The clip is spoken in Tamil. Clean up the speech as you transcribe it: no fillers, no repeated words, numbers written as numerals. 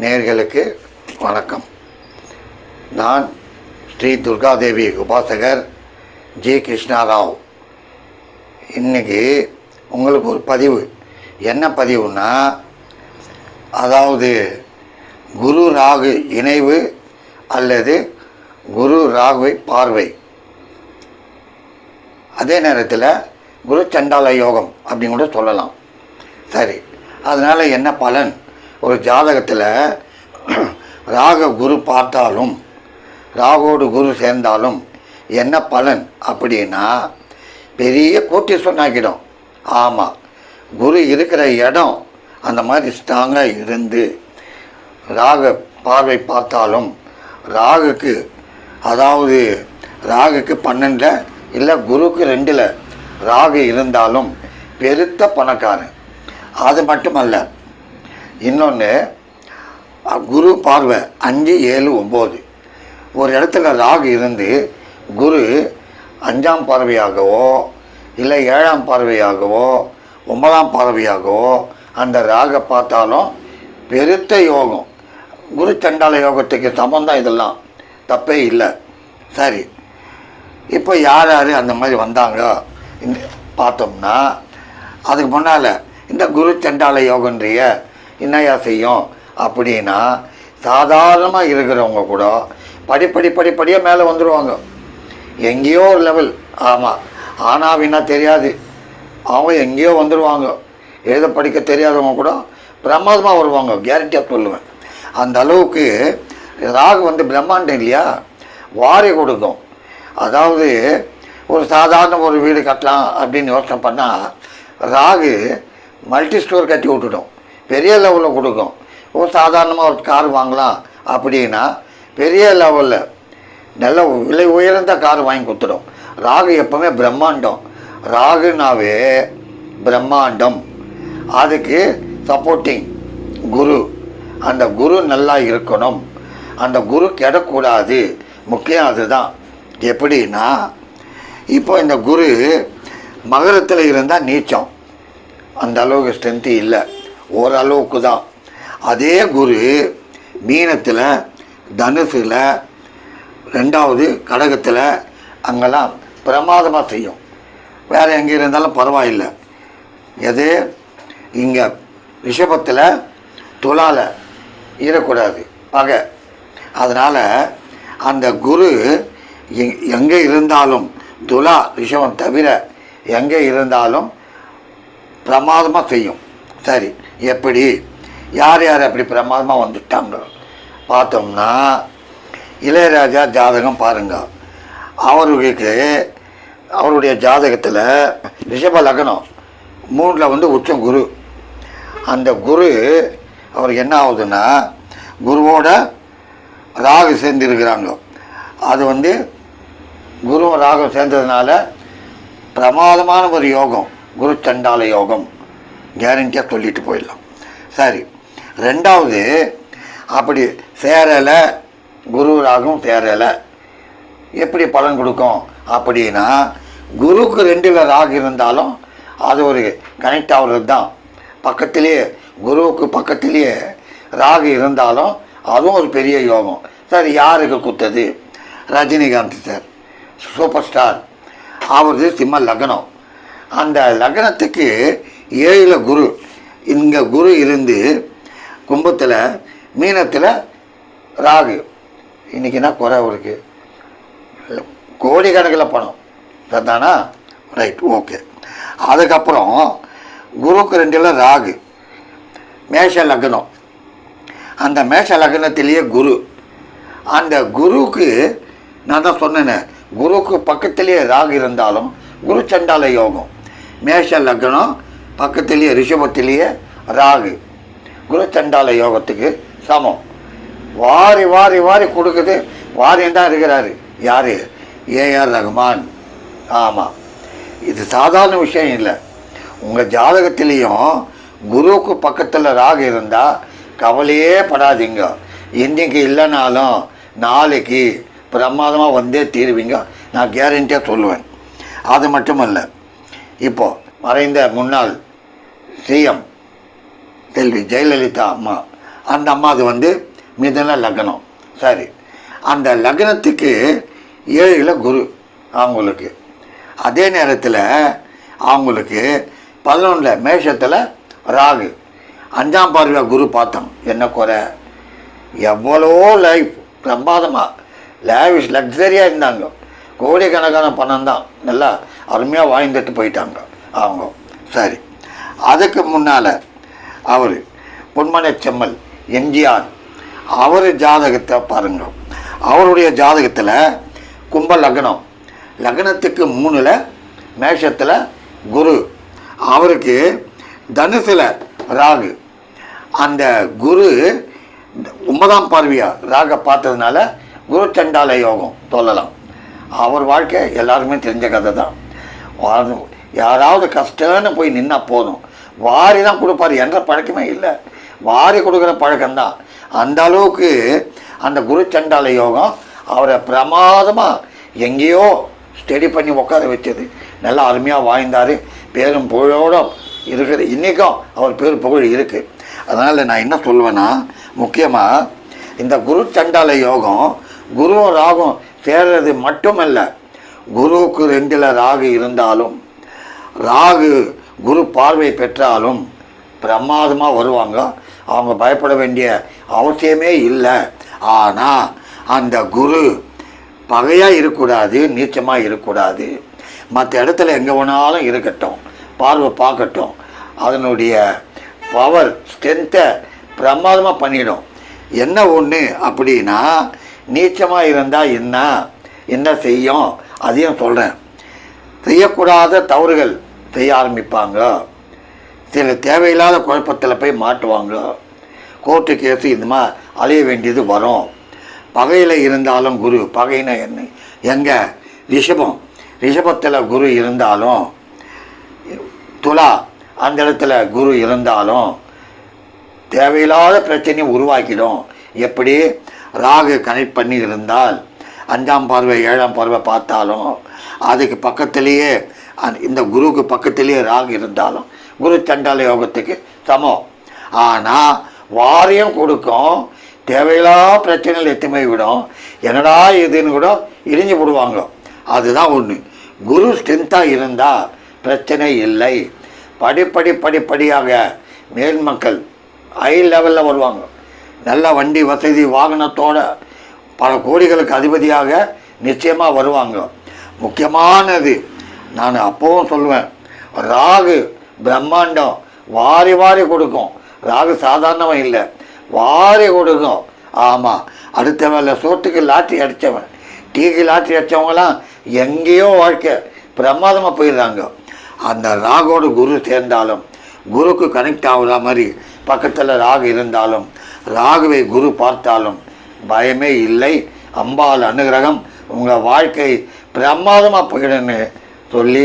நேயர்களுக்கு வணக்கம். நான் ஸ்ரீ துர்காதேவி உபாசகர் ஜி கிருஷ்ணாராவ். இன்றைக்கி உங்களுக்கு ஒரு பதிவு. என்ன பதிவுன்னா, அதாவது குரு ராகு இணைவு அல்லது குரு ராகுவை பார்வை, அதே நேரத்தில் குரு சண்டால யோகம் அப்படின்னு கூட சொல்லலாம். சரி, அதனால் என்ன பலன்? ஒரு ஜாதகத்தில் ராக குரு பார்த்தாலும் ராகோடு குரு சேர்ந்தாலும் என்ன பலன் அப்படின்னா, பெரிய கோட்டீஸ்வரன் ஆக்கிடும். ஆமாம், குரு இருக்கிற இடம் அந்த மாதிரி ஸ்ட்ராங்காக இருந்து ராக பார்வை பார்த்தாலும் ராகுக்கு, அதாவது ராகுக்கு 12 இல்லை குருக்கு 2 ராகு இருந்தாலும் பெருத்த பணக்காரன். அது மட்டுமல்ல, இன்னொன்று குரு பார்வை 5, 7, 9 ஒரு இடத்துல ராகு இருந்து குரு 5ஆம் பார்வையாகவோ இல்லை 7ஆம் பார்வையாகவோ 9ஆம் பார்வையாகவோ அந்த ராகை பார்த்தாலும் பெருத்த யோகம். குரு சண்டால யோகத்துக்கு சம்பந்தம், இதெல்லாம் தப்பே இல்லை. சரி, இப்போ யார் யார் அந்த மாதிரி வந்தாங்க பார்த்தோம்னா, அதுக்கு முன்னால் இந்த குரு சண்டால யோகன்றிய என்னையா செய்யும் அப்படின்னா, சாதாரணமாக இருக்கிறவங்க கூட படிப்படியாக மேலே வந்துடுவாங்க. எங்கேயோ ஒரு லெவல். ஆமாம், ஆனாவின்னா தெரியாது, அவங்க எங்கேயோ வந்துடுவாங்க. எழுத படிக்க தெரியாதவங்க கூட பிரமாதமாக வருவாங்க, கேரண்டியாக சொல்லுவேன். அந்த அளவுக்கு ராகு பிரம்மாண்டம் இல்லையா, வாரி கொடுக்கும். அதாவது ஒரு சாதாரண ஒரு வீடு கட்டலாம் அப்படின்னு யோசனை பண்ணால் ராகு மல்டி ஸ்டோர் கட்டி விட்டுடும், பெரிய லெவலில் கொடுக்கும். ஒரு சாதாரணமாக ஒரு கார் வாங்கலாம் அப்படின்னா பெரிய லெவலில் நல்ல விலை உயர்ந்த கார் வாங்கி கொடுத்துடும். ராகு எப்போவுமே பிரம்மாண்டம். ராகுனாவே பிரம்மாண்டம். அதுக்கு சப்போர்ட்டிங் குரு. அந்த குரு நல்லா இருக்கணும், அந்த குரு கெடக்கூடாது. முக்கியம் அதுதான். எப்படின்னா, இப்போ இந்த குரு மகரத்தில் இருந்தால் நீச்சம், அந்த அளவுக்கு ஸ்ட்ரென்த்து இல்லை, ஓரளவுக்கு தான். அதே குரு மீனத்தில், தனுசில், 2வது கடகத்தில் அங்கெல்லாம் பிரமாதமாக செய்யும். வேறு எங்கே இருந்தாலும் பரவாயில்லை. எது இங்கே ரிஷபத்தில், துலாவில் ஈரக்கூடாது பகை. அதனால் அந்த குரு எங்கே இருந்தாலும், துலா ரிஷபம் தவிர எங்கே இருந்தாலும் பிரமாதமாக செய்யும். சரி, எப்படி யார் யார் அப்படி பிரமாதமாக வந்துட்டாங்க பார்த்தோம்னா, இளையராஜா ஜாதகம் பாருங்கள். அவருடைய ஜாதகத்தில் ரிஷப லக்னம் 3ல் உச்சம் குரு. அந்த குரு அவருக்கு என்ன ஆகுதுன்னா, குருவோட ராகு சேர்ந்துருக்கிறாங்க. அது குருவும் ராகு சேர்ந்ததுனால பிரமாதமான ஒரு யோகம், குரு சண்டால யோகம், கேரண்டியாக சொல்லிட்டு போயிடலாம். சரி, 2வது அப்படி சேரலை, குரு ராகும் சேரலை, எப்படி பலன் கொடுக்கும் அப்படின்னா, குருக்கு 2ல் ராகு இருந்தாலும் அது ஒரு கனெக்ட் ஆகிறது தான். பக்கத்திலேயே குருவுக்கு பக்கத்திலேயே ராகு இருந்தாலும் அதுவும் ஒரு பெரிய யோகம். சரி, யாருக்கு கொடுத்தது? Rajinikanth sir, super star. அவரது சிம்ம லக்னம். அந்த லக்னத்துக்கு 7ல் குரு. இங்கே குரு இருந்து கும்பத்தில், மீனத்தில் ராகு. இன்றைக்கி என்ன குறை அவருக்கு? கோடிக்கணக்கில் பணம் தானா? Right, okay. அதுக்கப்புறம் குருக்கு 2ல் ராகு, மேஷ லக்னம். அந்த மேஷ லக்னத்திலேயே குரு. அந்த குருக்கு நான் தான் சொன்னேன், குருக்கு பக்கத்திலேயே ராகு இருந்தாலும் குரு சண்டால யோகம். மேஷ லக்னம் பக்கத்திலேயே ரிஷபத்திலேயே ராகு, குரு சண்டால யோகத்துக்கு சமம். வாரி வாரி வாரி கொடுக்குது. வாரியம் தான் இருக்கிறாரு. யார்? ஏஆர் ரஹ்மான். ஆமாம், இது சாதாரண விஷயம் இல்லை. உங்கள் ஜாதகத்திலையும் குருவுக்கு பக்கத்தில் ராகு இருந்தால் கவலையே படாதீங்க. இன்றைக்கி இல்லைனாலும் நாளைக்கு பிரமாதமாக வந்தே தீருவீங்க, நான் கேரண்டியாக சொல்லுவேன். அது மட்டுமல்ல, இப்போது மறைந்த முன்னாள் சிஎம் செல்வி ஜெயலலிதா அம்மா அந்த அம்மாவுக்கு வந்து மிதுன லக்னம். சரி, அந்த லக்னத்துக்கு 7ல் குரு அவங்களுக்கு. அதே நேரத்தில் அவங்களுக்கு 11 மேஷத்தில் ராகு. 5ஆம் பார்வை குரு பார்த்தோம். என்ன குறை? எவ்வளோ லைஃப் பிரமாதமாக லேவிஷ் லக்ஸரியாக இருந்தாங்க. கோடிக்கணக்கான பணம் தான், நல்லா அருமையாக வாழ்ந்துட்டு போயிட்டாங்க அவங்க. சரி, அதுக்கு முன்னால் அவர் பொன்மனை செம்மல் எம்ஜிஆர், அவர் ஜாதகத்தை பாருங்க. அவருடைய ஜாதகத்தில் கும்ப லக்னம், லக்னத்துக்கு 3ல் மேஷத்தில் குரு, அவருக்கு தனுசில் ராகு. அந்த குரு 9ஆம் பார்வையாக ராக பார்த்ததுனால குரு சண்டால யோகம் சொல்லலாம். அவர் வாழ்க்கை எல்லாருமே தெரிஞ்ச கதை தான். யாராவது கஷ்டம்னு போய் நின்னா போதும், வாரி தான் கொடுப்பார் என்ற பழக்கமே இல்லை. வாரி கொடுக்குற பழக்கம்தான். அந்த அளவுக்கு அந்த குரு சண்டால யோகம் அவரை பிரமாதமாக எங்கேயோ ஸ்டடி பண்ணி உட்கார வச்சது. நல்லா அருமையாக வாழ்ந்தார். பேரும் புகழோடு இருக்குது. இன்றைக்கும் அவர் பேர் புகழ் இருக்குது. அதனால் நான் என்ன சொல்வேன்னா, முக்கியமாக இந்த குரு சண்டால யோகம் குருவும் ராகும் சேர்றது மட்டுமல்ல, குருவுக்கு 2ல் ராகு இருந்தாலும் ராகு குரு பார்வை பெற்றாலும் பிரமாதமாக வருவாங்க. அவங்க பயப்பட வேண்டிய அவசியமே இல்லை. ஆனால் அந்த குரு பகையாக இருக்கக்கூடாது, நீச்சமாக இருக்கக்கூடாது. மற்ற இடத்துல எங்கே வேணாலும் இருக்கட்டும், பார்வை பார்க்கட்டும். அதனுடைய பவர் ஸ்ட்ரென்த்தை பிரமாதமாக பண்ணிடும். என்ன ஒன்று அப்படின்னா, நீச்சமாக இருந்தால் என்ன செய்யும் அதையும் சொல்கிறேன். செய்யக்கூடாத தவறுகள் செய்ய ஆரம்பிப்பாங்க. சில தேவையில்லாத குழப்பத்தில் போய் மாட்டுவாங்க. கோர்ட்டு கேஸு இந்த மாதிரி அலைய வேண்டியது வரும். பகையில் இருந்தாலும் குரு, பகையின என்ன எங்கே ரிஷபத்தில் குரு இருந்தாலும், துலா அந்த இடத்துல குரு இருந்தாலும் தேவையில்லாத பிரச்சனையை உருவாக்கிடும். எப்படி? ராகு கனெக்ட் பண்ணி இருந்தால் 5ஆம் பார்வை 7ஆம் பார்வை பார்த்தாலும் அதுக்கு பக்கத்துலேயே இந்த குருவுக்கு பக்கத்துலேயே ராகு இருந்தாலும் குரு சண்டால யோகத்துக்கு சமம். ஆனால் வாரியம் கொடுக்கும், தேவையில்லாத பிரச்சனைகள் எத்துமை விடும். என்னடா இதுன்னு கூட இடிஞ்சு விடுவாங்க. அதுதான் ஒன்று. குரு ஸ்ட்ரென்த்தாக இருந்தால் பிரச்சனை இல்லை. படிப்படியாக மேல் மக்கள் ஹை லெவலில் வருவாங்க. நல்ல வண்டி வசதி வாகனத்தோட பல கோடிகளுக்கு அதிபதியாக நிச்சயமாக வருவாங்க. முக்கியமானது நான் அப்போவும் சொல்லுவேன், ராகு பிரம்மாண்டம் வாரி கொடுக்கும். ராகு சாதாரணமாக இல்லை, வாரி கொடுக்கும். ஆமாம், அடுத்த வேலை சோத்துக்கு லாட்ரி அடித்தவன், டீக்கு லாட்ரி அடித்தவங்களாம் எங்கேயோ வாழ்க்கை பிரமாதமாக போயிடுறாங்க. அந்த ராகோடு குரு சேர்ந்தாலும், குருக்கு கனெக்ட் ஆகுற மாதிரி பக்கத்தில் ராகு இருந்தாலும், ராகுவை குரு பார்த்தாலும் பயமே இல்லை. அம்பாள் அனுகிரகம் உங்கள் வாழ்க்கை பிரமாதமாக போயிடுன்னு சொல்லி